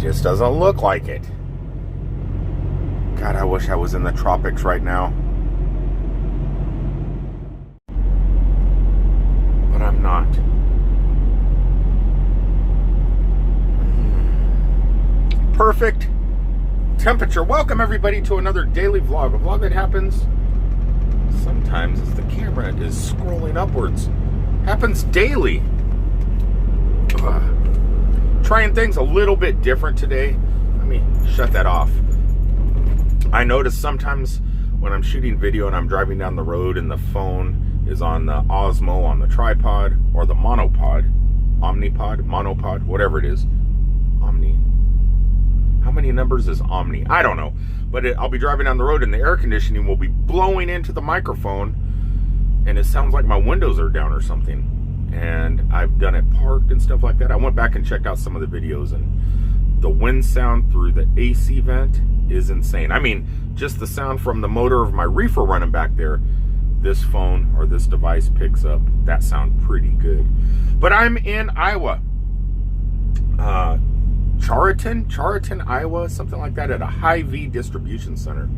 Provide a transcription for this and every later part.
Just doesn't look like it. God, I wish I was in the tropics right now. But I'm not. Perfect temperature. Welcome everybody to another daily vlog. A vlog that happens sometimes as the camera is scrolling upwards. Happens daily. Trying things a little bit different today. Let me shut that off. I notice sometimes when I'm shooting video and I'm driving down the road and the phone is on the Osmo on the tripod or the monopod, omnipod, monopod, whatever it is. Omni. How many numbers is Omni? I don't know. But I'll be driving down the road and the air conditioning will be blowing into the microphone and it sounds like my windows are down or something. And I've done it parked and stuff like that. I went back and checked out some of the videos and the wind sound through the AC vent is insane. I mean, just the sound from the motor of my reefer running back there, this phone or this device picks up that sound pretty good. But I'm in Iowa. Chariton, Iowa, something like that, at a Hy-Vee distribution center.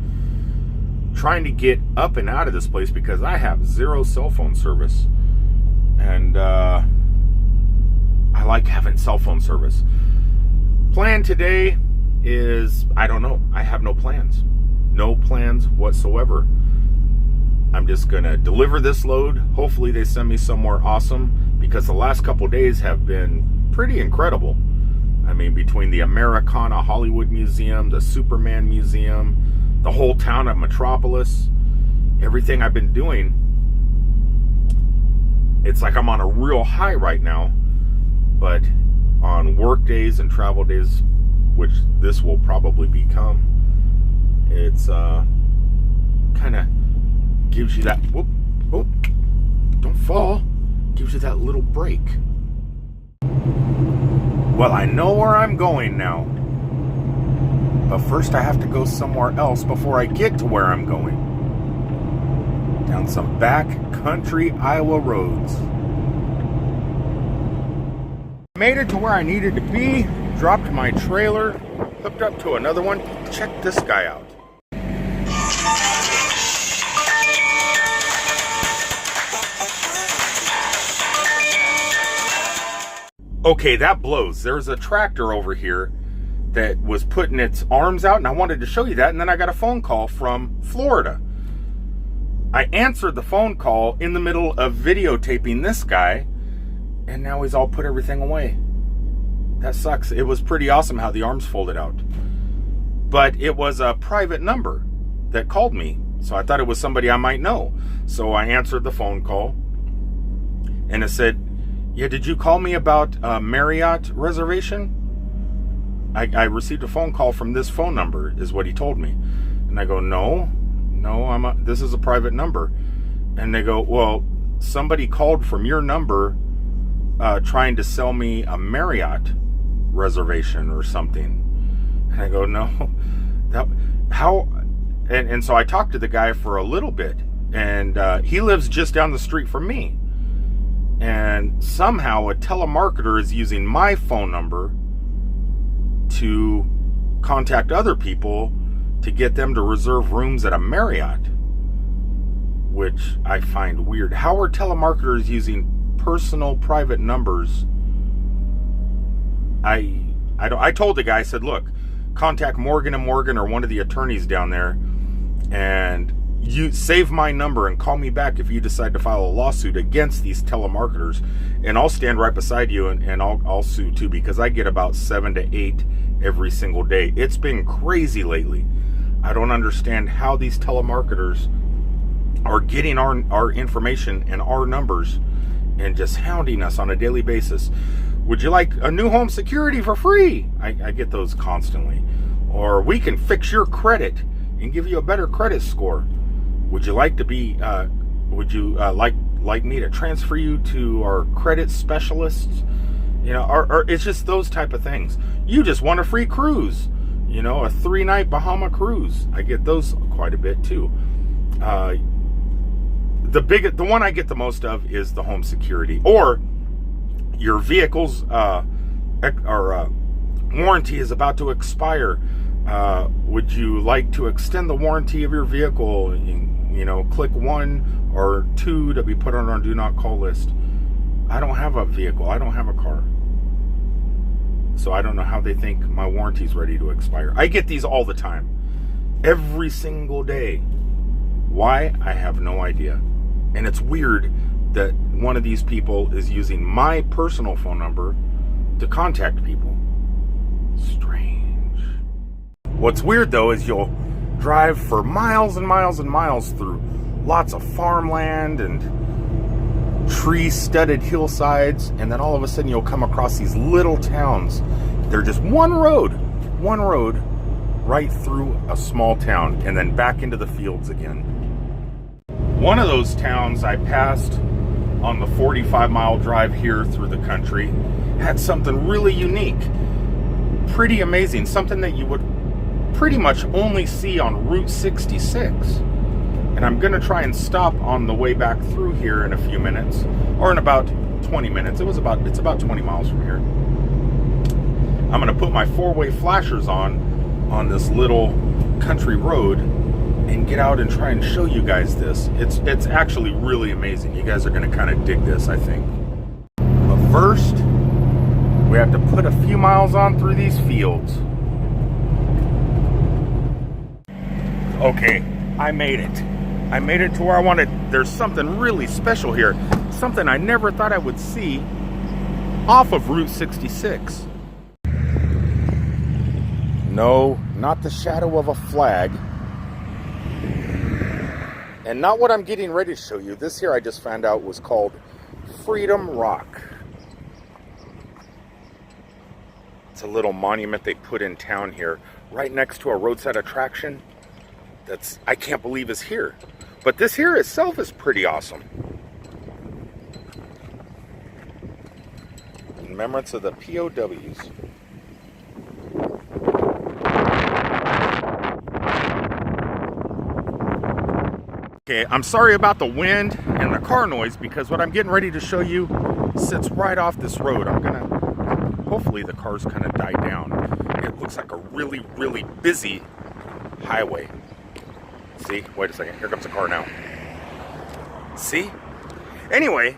Trying to get up and out of this place because I have zero cell phone service. And I like having cell phone service. Plan today is, I don't know. I have no plans. No plans whatsoever. I'm just going to deliver this load. Hopefully they send me somewhere awesome because the last couple days have been pretty incredible. I mean, between the Americana Hollywood Museum, the Superman Museum, the whole town of Metropolis, everything I've been doing, it's like I'm on a real high right now. But on work days and travel days, which this will probably become, it's kind of gives you that, whoop, don't fall, gives you that little break. Well, I know where I'm going now. But first I have to go somewhere else before I get to where I'm going. Down some back country Iowa roads. Made it to where I needed to be, dropped my trailer, hooked up to another one. Check this guy out. Okay, that blows. There's a tractor over here that was putting its arms out, and I wanted to show you that, and then I got a phone call from Florida. I answered the phone call in the middle of videotaping this guy, and now he's all put everything away. That sucks. It was pretty awesome how the arms folded out. But it was a private number that called me, so I thought it was somebody I might know. So I answered the phone call, and it said, yeah, did you call me about a Marriott reservation? I received a phone call from this phone number, is what he told me. And I go, no, this is a private number. And they go, well, somebody called from your number trying to sell me a Marriott reservation or something. And I go, no, how? And so I talked to the guy for a little bit, and he lives just down the street from me. And somehow a telemarketer is using my phone number to contact other people to get them to reserve rooms at a Marriott, which I find weird. How are telemarketers using personal private numbers? I told the guy, I said, look, contact Morgan & Morgan or one of the attorneys down there and you save my number and call me back if you decide to file a lawsuit against these telemarketers, and I'll stand right beside you and I'll sue too, because I get about 7 to 8 every single day. It's been crazy lately. I don't understand how these telemarketers are getting our information and our numbers and just hounding us on a daily basis. Would you like a new home security for free? I get those constantly. Or we can fix your credit and give you a better credit score. Would you like to be, like me to transfer you to our credit specialists? You know, or it's just those type of things. You just want a free cruise, you know, a 3-night Bahama cruise. I get those quite a bit too. The one I get the most of is the home security, or your vehicle's warranty is about to expire. Would you like to extend the warranty of your vehicle? You know, click 1 or 2 to be put on our do not call list. I don't have a vehicle. I don't have a car. So I don't know how they think my warranty's ready to expire. I get these all the time. Every single day. Why? I have no idea. And it's weird that one of these people is using my personal phone number to contact people. Strange. What's weird though is you'll drive for miles and miles and miles through lots of farmland and tree-studded hillsides, and then all of a sudden you'll come across these little towns. They're just one road right through a small town and then back into the fields again. One of those towns I passed on the 45-mile drive here through the country had something really unique, pretty amazing, something that you would pretty much only see on Route 66. And I'm going to try and stop on the way back through here in a few minutes, or in about 20 minutes. It's about 20 miles from here. I'm going to put my 4-way flashers on this little country road and get out and try and show you guys this. It's actually really amazing. You guys are going to kind of dig this, I think. But first, we have to put a few miles on through these fields. Okay, I made it. I made it to where I wanted. There's something really special here. Something I never thought I would see off of Route 66. No, not the shadow of a flag. And not what I'm getting ready to show you. This here I just found out was called Freedom Rock. It's a little monument they put in town here, right next to a roadside attraction that's, I can't believe is here. But this here itself is pretty awesome. In remembrance of the POWs. Okay, I'm sorry about the wind and the car noise, because what I'm getting ready to show you sits right off this road. Hopefully the cars kind of die down. It looks like a really, really busy highway. See? Wait a second. Here comes a car now. See? Anyway,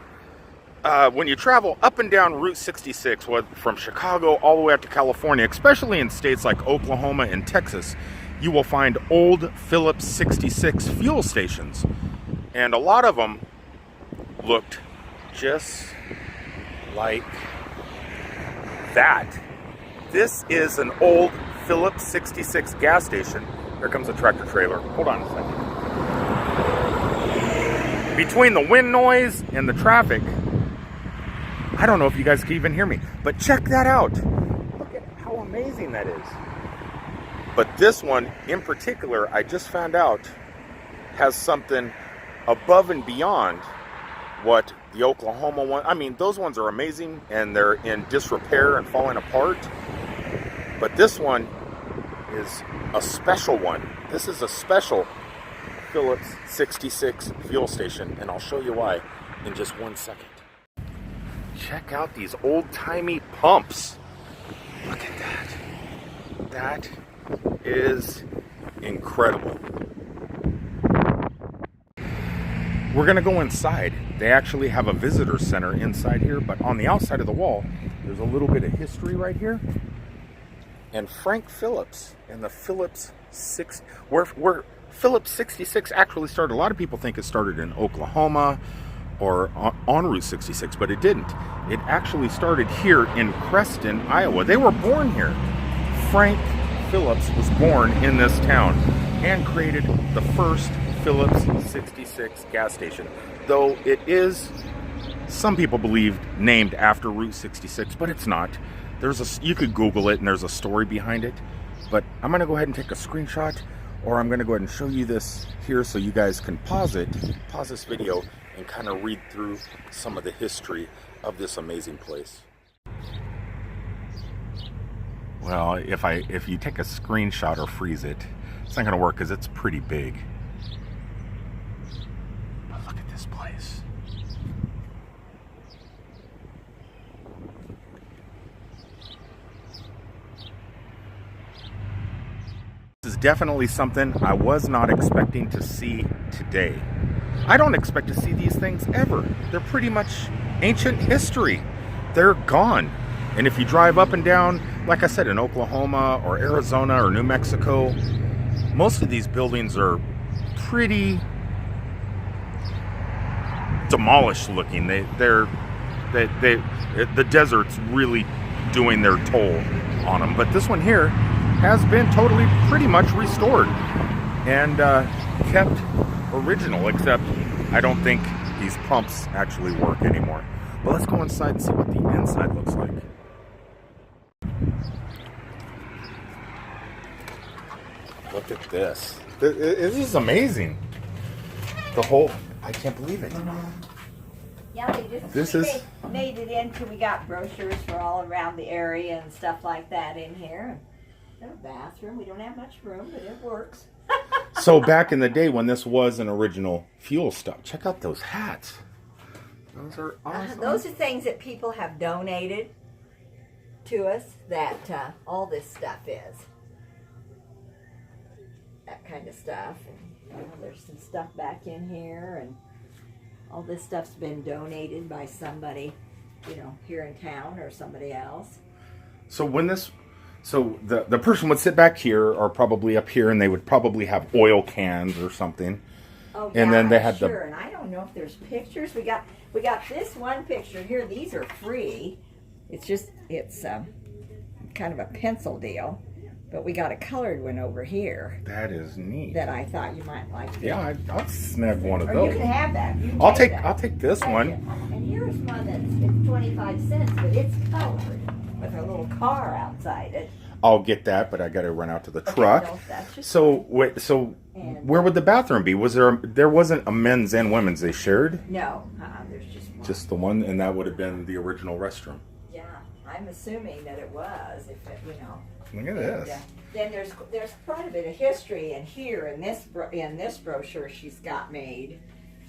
when you travel up and down Route 66, from Chicago all the way up to California, especially in states like Oklahoma and Texas, you will find old Phillips 66 fuel stations. And a lot of them looked just like that. This is an old Phillips 66 gas station. Here comes a tractor trailer. Hold on a second. Between the wind noise and the traffic, I don't know if you guys can even hear me, but check that out. Look at how amazing that is. But this one in particular, I just found out, has something above and beyond what the Oklahoma one. I mean, those ones are amazing and they're in disrepair and falling apart. But this one is a special one. This is a special Phillips 66 fuel station, and I'll show you why in just 1 second. Check out these old-timey pumps. Look at that. That is incredible. We're gonna go inside. They actually have a visitor center inside here, but on the outside of the wall, there's a little bit of history right here. And Frank Phillips and the Phillips 6, where Phillips 66 actually started. A lot of people think it started in Oklahoma or on Route 66, but it didn't. It actually started here in Creston, Iowa. They were born here. Frank Phillips was born in this town and created the first Phillips 66 gas station. Though it is, some people believe, named after Route 66, but it's not. You could Google it and there's a story behind it. But I'm gonna go ahead and take a screenshot, or I'm gonna go ahead and show you this here so you guys can pause this video and kind of read through some of the history of this amazing place. Well, if you take a screenshot or freeze it, it's not gonna work because it's pretty big. But look at this place. definitely something I was not expecting to see today. I don't expect to see these things ever. They're pretty much ancient history. They're gone. And if you drive up and down, like I said, in Oklahoma or Arizona or New Mexico, most of these buildings are pretty demolished looking. The desert's really doing their toll on them. But this one here has been totally pretty much restored and kept original, except I don't think these pumps actually work anymore. But let's go inside and see what the inside looks like. Look at this. This is amazing. The whole, I can't believe it. Yeah, they made it into, we got brochures for all around the area and stuff like that in here. No bathroom. We don't have much room, but it works. So back in the day when this was an original fuel stop, check out those hats. Those are awesome. Those are things that people have donated to us, that all this stuff is. That kind of stuff. And, there's some stuff back in here, and all this stuff's been donated by somebody, here in town or somebody else. So when this, the person would sit back here or probably up here, and they would probably have oil cans or something. Oh, yeah, and then they had sure. And I don't know if there's pictures. We got this one picture here. These are free. It's kind of a pencil deal. But we got a colored one over here. That is neat. That I thought you might like. Yeah, I'll snag one of or those. You can have that. I'll take this one. And here's one it's 25 cents, but it's colored with a little car outside it. I'll get that, but I got to run out to the truck. No, that's just so wait, where would the bathroom be? There wasn't a men's and women's they shared? No, there's just one. Just the one, and that would have been the original restroom. Yeah, I'm assuming that it was. If it, Look at this. Then there's quite a bit of history in here in this brochure she's got made.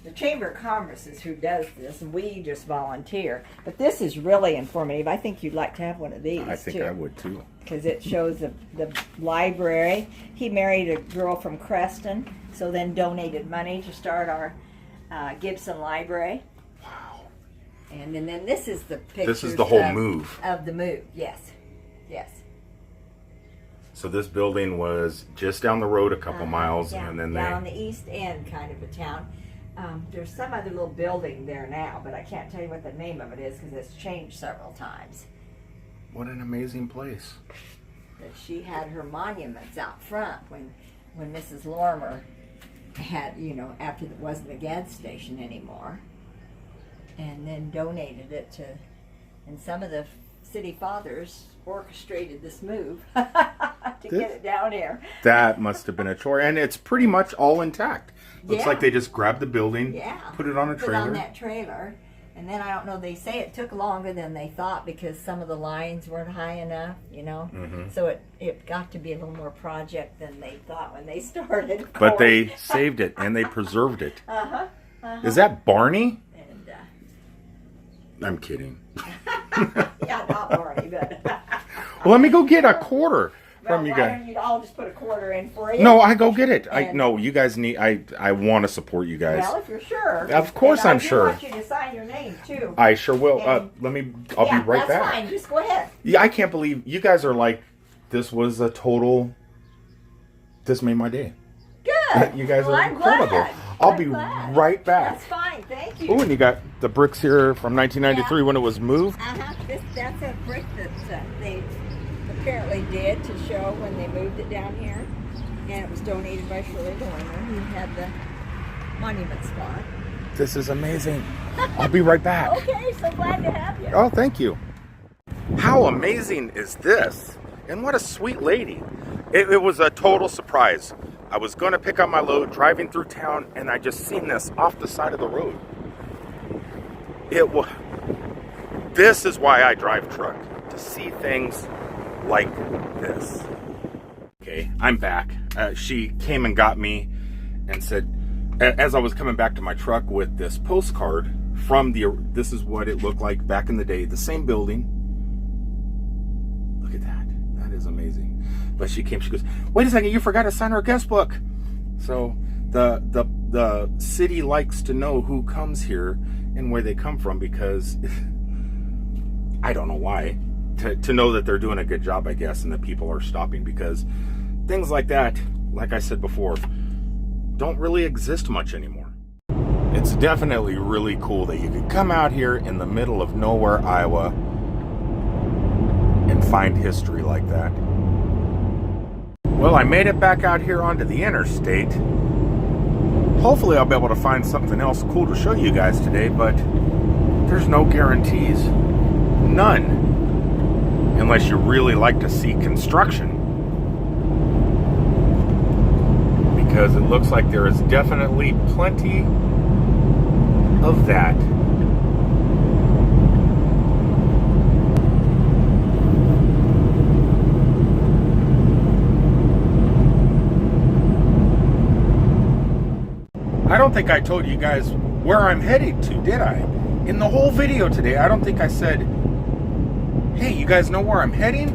The Chamber of Commerce is who does this, and we just volunteer. But this is really informative. I think you'd like to have one of these. I think I would too. Because it shows the library. He married a girl from Creston, so then donated money to start our Gibson Library. Wow. And then this is the picture. This is the whole move. Of the move, yes. Yes. So this building was just down the road a couple miles, and then down on the east end kind of a town. There's some other little building there now, but I can't tell you what the name of it is because it's changed several times. What an amazing place. But she had her monuments out front when Mrs. Lorimer had, after it wasn't a gas station anymore, and then donated it to, and some of the city fathers orchestrated this move to get it down here. That must have been a chore, and it's pretty much all intact. Looks like they just grabbed the building, put it on a trailer. Put it on that trailer, and then I don't know. They say it took longer than they thought because some of the lines weren't high enough, Mm-hmm. So it got to be a little more project than they thought when they started. But they saved it and they preserved it. Is that Barney? And I'm kidding. yeah, not Barney, but. Well, let me go get a quarter from you why guys. don't you all just put a quarter in for you? No, I go get it. You guys need. I want to support you guys. Well, if you're sure. Of course, I'm sure. I want you to sign your name too. I sure will. And, I'll be right back. That's fine. Just go ahead. Yeah, I can't believe you guys are like. This was a total. This made my day. Good. You guys well, are I'm incredible. Glad. I'll be right back. That's fine. Thank you. Oh, and you got the bricks here from 1993 when it was moved. That's a brick that they apparently did to show when they moved it down here, and it was donated by Shirley Lorimer, who had the monument spot. This is amazing. I'll be right back. Okay, so glad to have you. Oh, thank you. How amazing is this? And what a sweet lady. It was a total surprise. I was going to pick up my load driving through town, and I just seen this off the side of the road. This is why I drive truck, to see things like this. Okay, I'm back. She came and got me and said, as I was coming back to my truck with this postcard from this is what it looked like back in the day, the same building. Look at that. That is amazing. But she came, she goes, wait a second, you forgot to sign our guest book. So the city likes to know who comes here and where they come from, because I don't know why. To know that they're doing a good job, I guess, and that people are stopping, because things like that, like I said before, don't really exist much anymore. It's definitely really cool that you could come out here in the middle of nowhere, Iowa, and find history like that. Well, I made it back out here onto the interstate. Hopefully I'll be able to find something else cool to show you guys today, but there's no guarantees. None. Unless you really like to see construction. Because it looks like there is definitely plenty of that. I don't think I told you guys where I'm headed to, did I? In the whole video today, I don't think I said, hey, you guys know where I'm heading?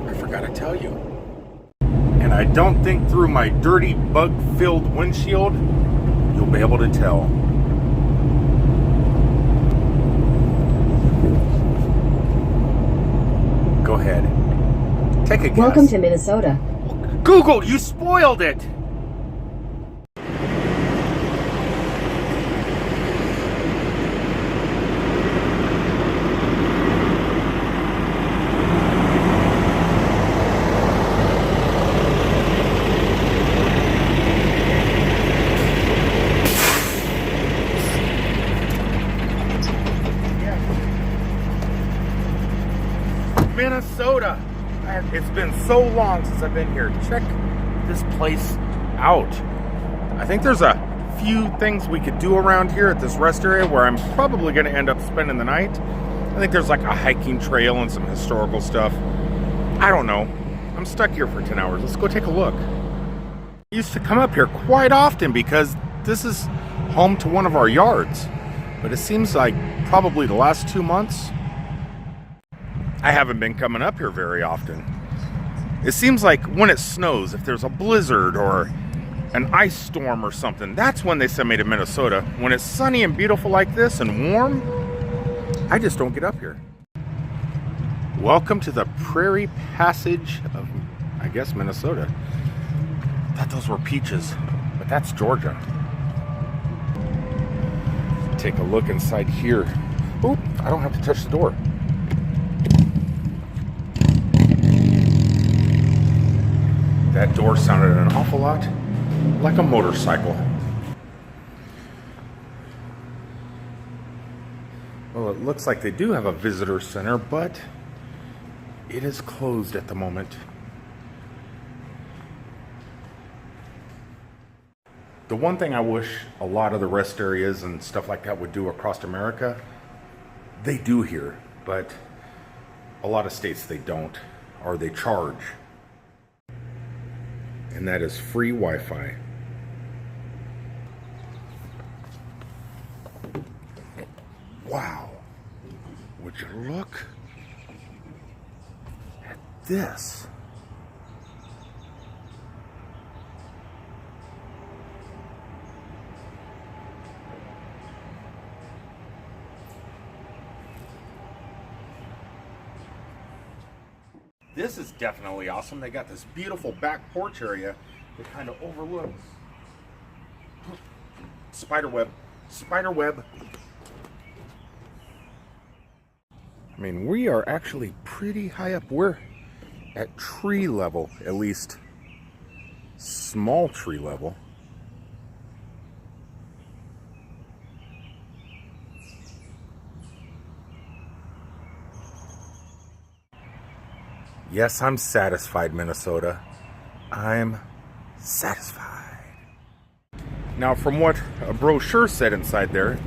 I forgot to tell you. And I don't think through my dirty, bug-filled windshield, you'll be able to tell. Go ahead. Take a guess. Welcome to Minnesota. Google, you spoiled it! Minnesota. It's been so long since I've been here. Check this place out. I think there's a few things we could do around here at this rest area where I'm probably going to end up spending the night. I think there's like a hiking trail and some historical stuff. I don't know. I'm stuck here for 10 hours. Let's go take a look. I used to come up here quite often because this is home to one of our yards. But it seems like probably the last 2 months, I haven't been coming up here very often. It seems like when it snows, if there's a blizzard or an ice storm or something, that's when they send me to Minnesota. When it's sunny and beautiful like this and warm, I just don't get up here. Welcome to the Prairie Passage of, I guess, Minnesota. I thought those were peaches, but that's Georgia. Take a look inside here. Oop, I don't have to touch the door. That door sounded an awful lot like a motorcycle. Well, it looks like they do have a visitor center, but it is closed at the moment. The one thing I wish a lot of the rest areas and stuff like that would do across America, they do here, but a lot of states they don't, or they charge. And that is free Wi-Fi. Wow. Would you look at this? This is definitely awesome. They got this beautiful back porch area that kind of overlooks spiderweb. Spiderweb. I mean, we are actually pretty high up. We're at tree level, at least small tree level. Yes, I'm satisfied, Minnesota. I'm satisfied. Now, from what a brochure said inside there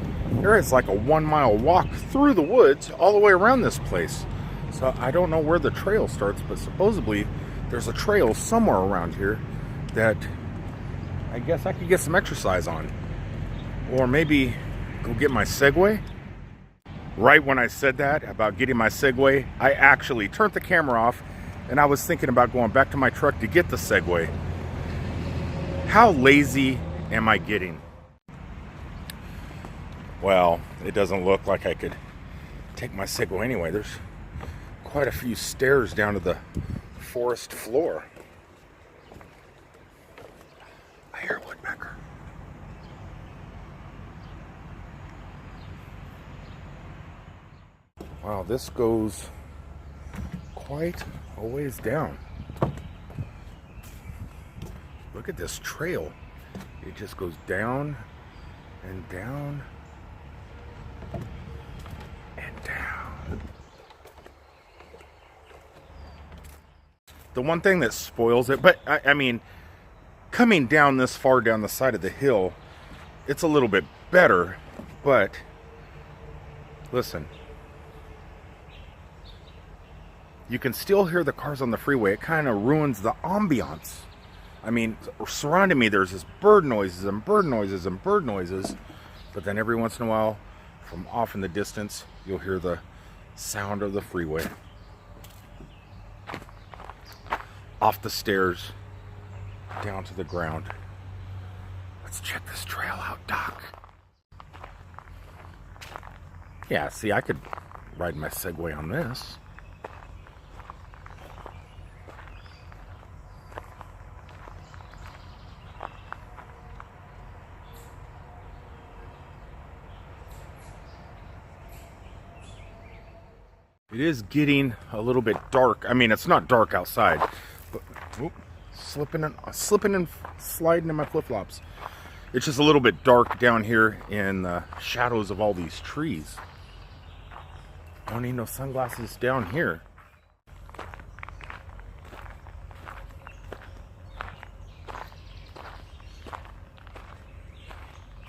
is like a 1 mile walk through the woods all the way around this place. So I don't know where the trail starts, but supposedly there's a trail somewhere around here that I guess I could get some exercise on. Or maybe go get my Segway. Right when I said that about getting my Segway, I actually turned the camera off and I was thinking about going back to my truck to get the Segway. How lazy am I getting? Well, it doesn't look like I could take my Segway anyway. There's quite a few stairs down to the forest floor. I hear a woodpecker. Wow, this goes quite a ways down. Look at this trail. It just goes down and down and down. The one thing that spoils it, but I mean, coming down this far down the side of the hill, it's a little bit better, but listen. You can still hear the cars on the freeway. It kind of ruins the ambiance. I mean, surrounding me, there's this bird noises and bird noises and bird noises. But then every once in a while, from off in the distance, you'll hear the sound of the freeway. Off the stairs, down to the ground. Let's check this trail out, Doc. Yeah, see, I could ride my Segway on this. It is getting a little bit dark. I mean, it's not dark outside, but slipping and sliding in my flip-flops. It's just a little bit dark down here in the shadows of all these trees. Don't need no sunglasses down here.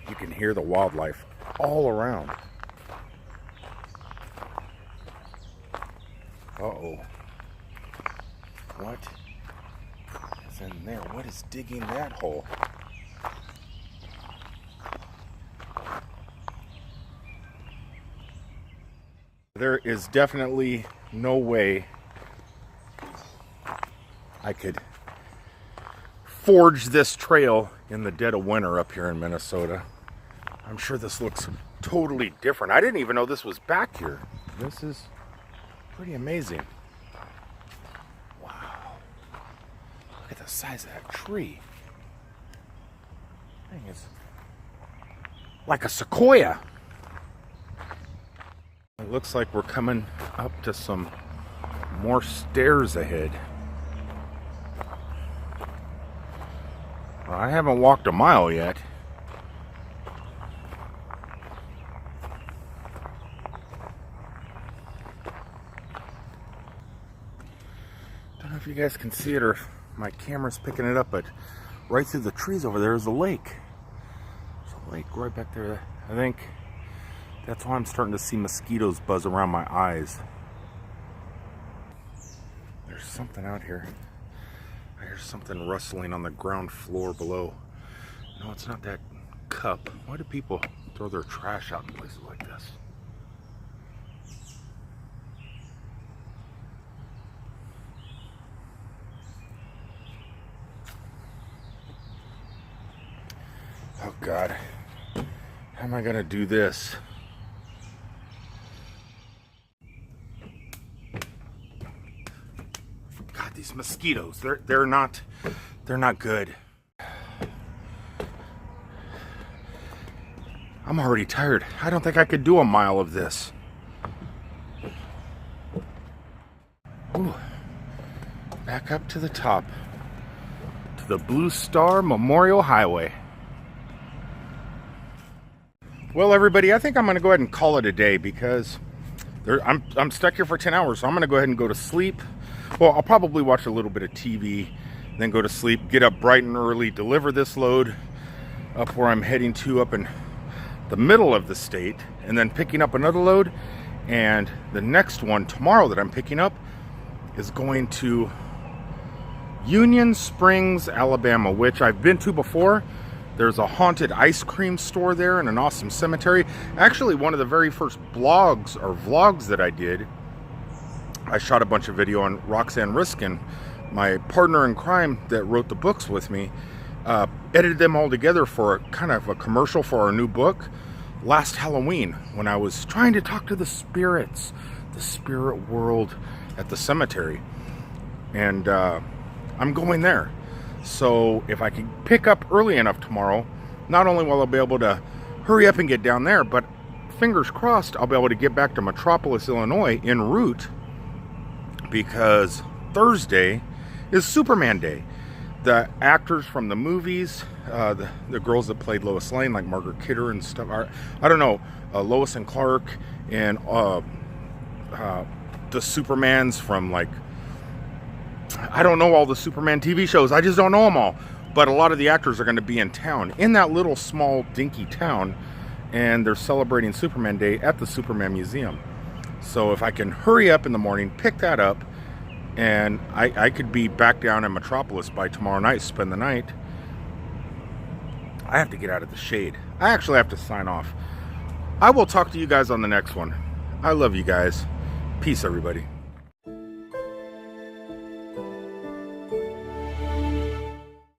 You can hear the wildlife all around. Uh-oh. What is in there? What is digging that hole? There is definitely no way I could forge this trail in the dead of winter up here in Minnesota. I'm sure this looks totally different. I didn't even know this was back here. This is pretty amazing. Wow. Look at the size of that tree. That thing is like a sequoia. It looks like we're coming up to some more stairs ahead. Well, I haven't walked a mile yet. Don't know if you guys can see it or if my camera's picking it up, but right through the trees over there is a lake. There's a lake right back there. I think that's why I'm starting to see mosquitoes buzz around my eyes. There's something out here. I hear something rustling on the ground floor below. No, it's not that cup. Why do people throw their trash out in places like this? Oh God, how am I gonna do this? God, these mosquitoes, they're not good. I'm already tired. I don't think I could do a mile of this. Ooh. Back up to the top, to the Blue Star Memorial Highway. Well, everybody, I think I'm going to go ahead and call it a day because I'm stuck here for 10 hours, so I'm going to go ahead and go to sleep. Well, I'll probably watch a little bit of TV, then go to sleep, get up bright and early, deliver this load up where I'm heading to up in the middle of the state, and then picking up another load. And the next one tomorrow that I'm picking up is going to Union Springs, Alabama, which I've been to before, There's a haunted ice cream store there and an awesome cemetery. Actually, one of the very first blogs or vlogs that I did, I shot a bunch of video on Roxanne Riskin, my partner in crime that wrote the books with me, edited them all together for kind of a commercial for our new book last Halloween, when I was trying to talk to the spirits, the spirit world at the cemetery. And I'm going there. So if I can pick up early enough tomorrow, not only will I be able to hurry up and get down there, but fingers crossed I'll be able to get back to Metropolis, Illinois en route, because Thursday is Superman Day. The actors from the movies, the girls that played Lois Lane, like Margaret Kidder and stuff, I don't know, Lois and Clark, and the Supermans from, like, I don't know all the Superman TV shows. I just don't know them all. But a lot of the actors are going to be in town, in that little small dinky town, and they're celebrating Superman Day at the Superman Museum. So if I can hurry up in the morning, pick that up, and I could be back down in Metropolis by tomorrow night, spend the night. I have to get out of the shade. I actually have to sign off. I will talk to you guys on the next one. I love you guys. Peace, everybody.